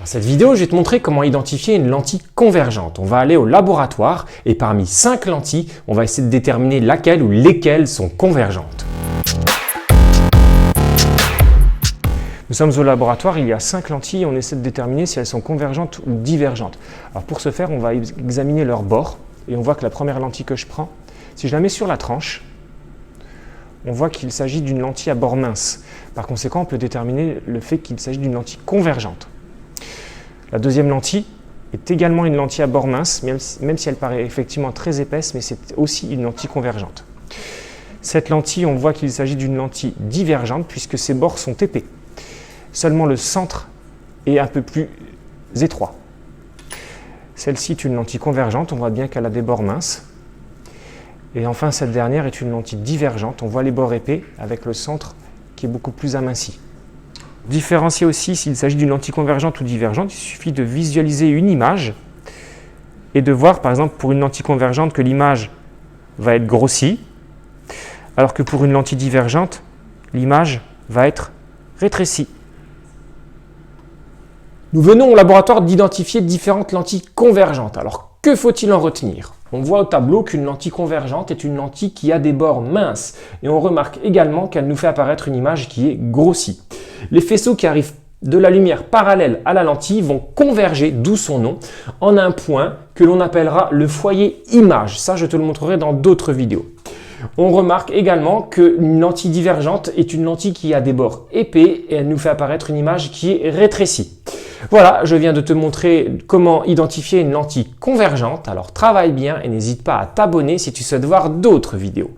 Dans cette vidéo, je vais te montrer comment identifier une lentille convergente. On va aller au laboratoire et parmi 5 lentilles, on va essayer de déterminer laquelle ou lesquelles sont convergentes. Nous sommes au laboratoire, il y a 5 lentilles et on essaie de déterminer si elles sont convergentes ou divergentes. Alors pour ce faire, on va examiner leur bord et on voit que la première lentille que je prends, si je la mets sur la tranche, on voit qu'il s'agit d'une lentille à bord mince. Par conséquent, on peut déterminer le fait qu'il s'agit d'une lentille convergente. La deuxième lentille est également une lentille à bord mince, même si elle paraît effectivement très épaisse, mais c'est aussi une lentille convergente. Cette lentille, on voit qu'il s'agit d'une lentille divergente puisque ses bords sont épais. Seulement le centre est un peu plus étroit. Celle-ci est une lentille convergente, on voit bien qu'elle a des bords minces. Et enfin, cette dernière est une lentille divergente, on voit les bords épais avec le centre qui est beaucoup plus aminci. Différencier aussi s'il s'agit d'une lentille convergente ou divergente, il suffit de visualiser une image et de voir par exemple pour une lentille convergente que l'image va être grossie, alors que pour une lentille divergente, l'image va être rétrécie. Nous venons au laboratoire d'identifier différentes lentilles convergentes. Alors que faut-il en retenir? On voit au tableau qu'une lentille convergente est une lentille qui a des bords minces et on remarque également qu'elle nous fait apparaître une image qui est grossie. Les faisceaux qui arrivent de la lumière parallèle à la lentille vont converger, d'où son nom, en un point que l'on appellera le foyer image. Ça, je te le montrerai dans d'autres vidéos. On remarque également qu'une lentille divergente est une lentille qui a des bords épais et elle nous fait apparaître une image qui est rétrécie. Voilà, je viens de te montrer comment identifier une lentille convergente. Alors travaille bien et n'hésite pas à t'abonner si tu souhaites voir d'autres vidéos.